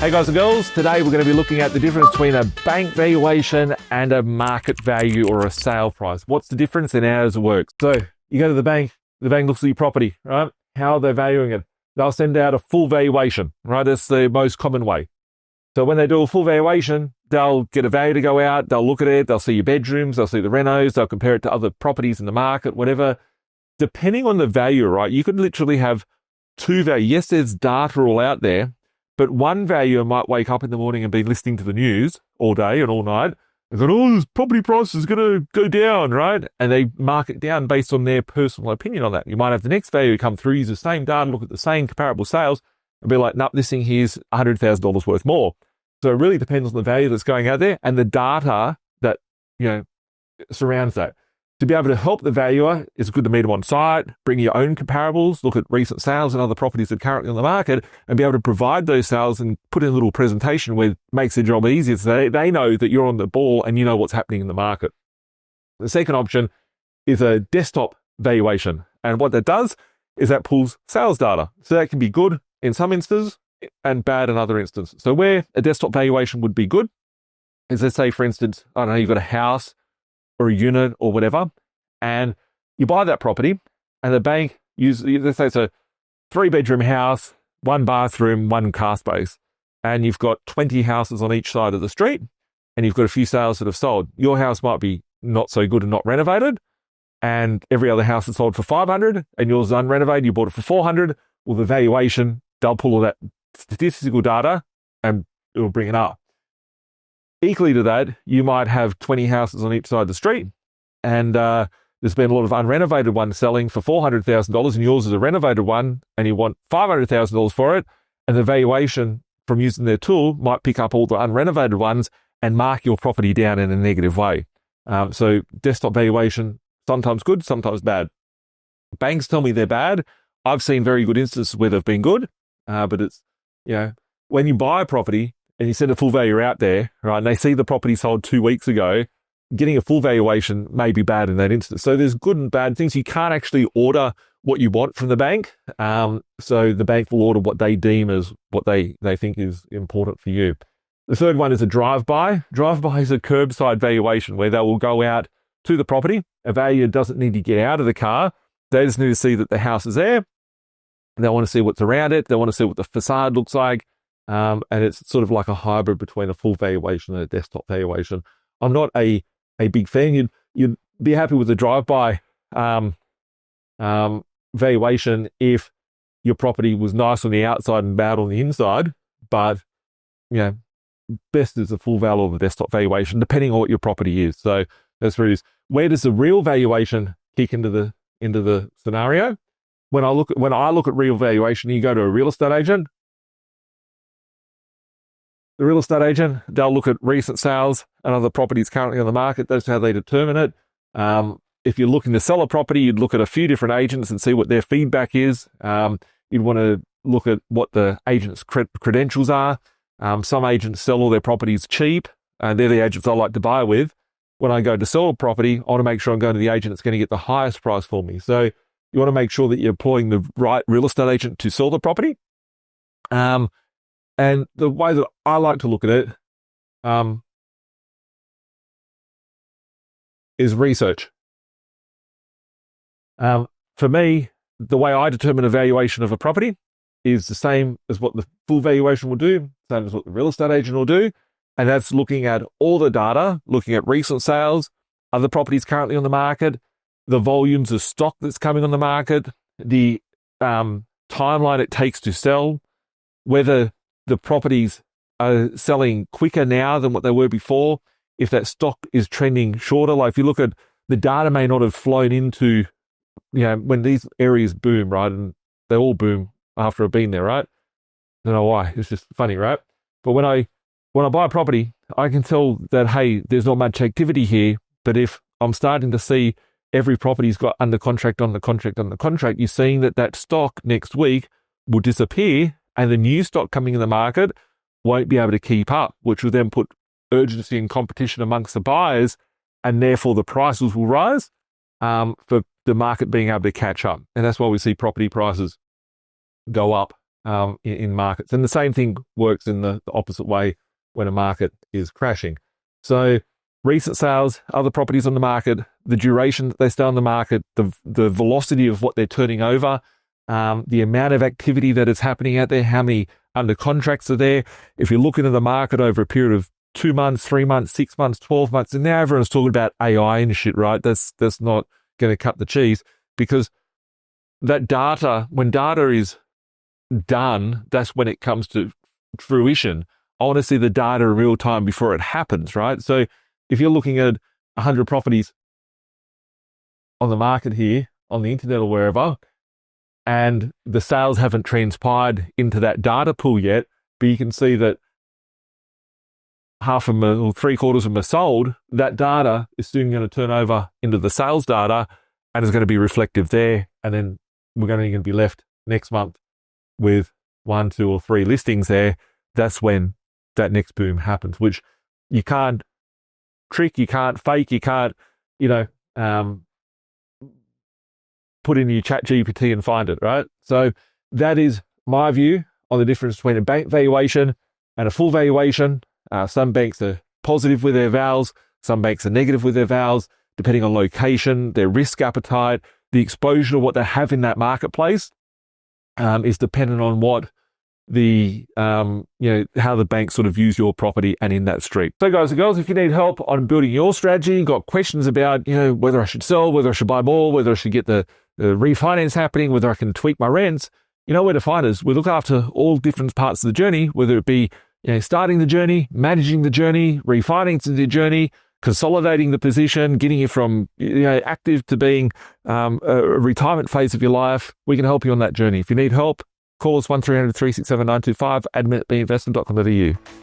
Hey guys and girls, today we're going to be looking at the difference between a bank valuation and a market value or a sale price. What's the difference and how does it work? So you go to the bank looks at your property, right? How are they valuing it? They'll send out a full valuation, right? That's the most common way. So when they do a full valuation, they'll get a value to go out, they'll look at it, they'll see your bedrooms, they'll see the renos, they'll compare it to other properties in the market, whatever. Depending on the value, right, you could literally have two values. Yes, there's data all out there, but one valuer might wake up in the morning and be listening to the news all day and all night and go, oh, this property price is going to go down, right? And they mark it down based on their personal opinion on that. You might have the next valuer come through, use the same data, look at the same comparable sales and be like, nope, this thing here's $100,000 worth more. So it really depends on the value that's going out there and the data that, surrounds that. To be able to help the valuer, it's good to meet them on site, bring your own comparables, look at recent sales and other properties that are currently on the market, and be able to provide those sales and put in a little presentation where it makes their job easier so they know that you're on the ball and you know what's happening in the market. The second option is a desktop valuation. And what that does is that pulls sales data. So that can be good in some instances and bad in other instances. So where a desktop valuation would be good is, let's say, for instance, I don't know, you've got a house or a unit or whatever, and you buy that property and the bank let's say it's a 3-bedroom house, 1 bathroom, 1 car space, and you've got 20 houses on each side of the street and you've got a few sales that have sold. Your house might be not so good and not renovated, and every other house is sold for 500 and yours is unrenovated, you bought it for 400. Well, the valuation, they'll pull all that statistical data and it'll bring it up. Equally to that, you might have 20 houses on each side of the street and there's been a lot of unrenovated ones selling for $400,000 and yours is a renovated one and you want $500,000 for it, and the valuation from using their tool might pick up all the unrenovated ones and mark your property down in a negative way. So desktop valuation, sometimes good, sometimes bad. Banks tell me they're bad. I've seen very good instances where they've been good, but it's, when you buy a property and you send a full valuer out there, right, and they see the property sold 2 weeks ago, getting a full valuation may be bad in that instance. So there's good and bad things. You can't actually order what you want from the bank. So the bank will order what they deem as what they think is important for you. The third one is a drive-by. Drive-by is a curbside valuation where they will go out to the property. A valuer doesn't need to get out of the car. They just need to see that the house is there. They want to see what's around it. They want to see what the facade looks like. And it's sort of like a hybrid between a full valuation and a desktop valuation. I'm not a big fan. You'd be happy with a drive-by valuation if your property was nice on the outside and bad on the inside. But, best is a full value of a desktop valuation, depending on what your property is. So that's where it is. Where does the real valuation kick into the scenario? When I look at real valuation, you go to a real estate agent. The real estate agent, they'll look at recent sales and other properties currently on the market. That's how they determine it. If you're looking to sell a property, you'd look at a few different agents and see what their feedback is. You'd want to look at what the agent's credentials are. Some agents sell all their properties cheap, and they're the agents I like to buy with. When I go to sell a property, I want to make sure I'm going to the agent that's going to get the highest price for me. So you want to make sure that you're employing the right real estate agent to sell the property. And the way that I like to look at it is research. For me, the way I determine a valuation of a property is the same as what the full valuation will do, same as what the real estate agent will do. And that's looking at all the data, looking at recent sales, other properties currently on the market, the volumes of stock that's coming on the market, the timeline it takes to sell, whether the properties are selling quicker now than what they were before, if that stock is trending shorter. Like if you look at the data may not have flown into, when these areas boom, right? And they all boom after I've been there, right? I don't know why. It's just funny, right? But when I buy a property, I can tell that, hey, there's not much activity here. But if I'm starting to see every property's got under contract, you're seeing that stock next week will disappear and the new stock coming in the market won't be able to keep up, which will then put urgency and competition amongst the buyers, and therefore the prices will rise for the market being able to catch up. And that's why we see property prices go up in markets. And the same thing works in the opposite way when a market is crashing. So recent sales, other properties on the market, the duration that they stay on the market, the velocity of what they're turning over, the amount of activity that is happening out there, how many under contracts are there. If you're looking at the market over a period of 2 months, 3 months, 6 months, 12 months, and now everyone's talking about AI and shit, right? That's not going to cut the cheese, because that data, when data is done, that's when it comes to fruition. I want to see the data in real time before it happens, right? So if you're looking at 100 properties on the market here, on the internet or wherever, and the sales haven't transpired into that data pool yet, but you can see that half of them or 3/4 of them are sold, that data is soon going to turn over into the sales data and is going to be reflective there. And then we're going to be left next month with 1, 2, or 3 listings there. That's when that next boom happens, which you can't trick, you can't fake, you can't, put in your chat GPT and find it, right? So that is my view on the difference between a bank valuation and a full valuation. Some banks are positive with their vals, some banks are negative with their vals, depending on location, their risk appetite, the exposure to what they have in that marketplace is dependent on what the, how the bank sort of views your property and in that street. So guys and girls, if you need help on building your strategy, got questions about, whether I should sell, whether I should buy more, whether I should get the refinance happening, whether I can tweak my rents, you know where to find us. We look after all different parts of the journey, whether it be starting the journey, managing the journey, refinancing the journey, consolidating the position, getting you from active to being a retirement phase of your life. We can help you on that journey. If you need help, call us 1300 367 925, admin@binvestment.com.au.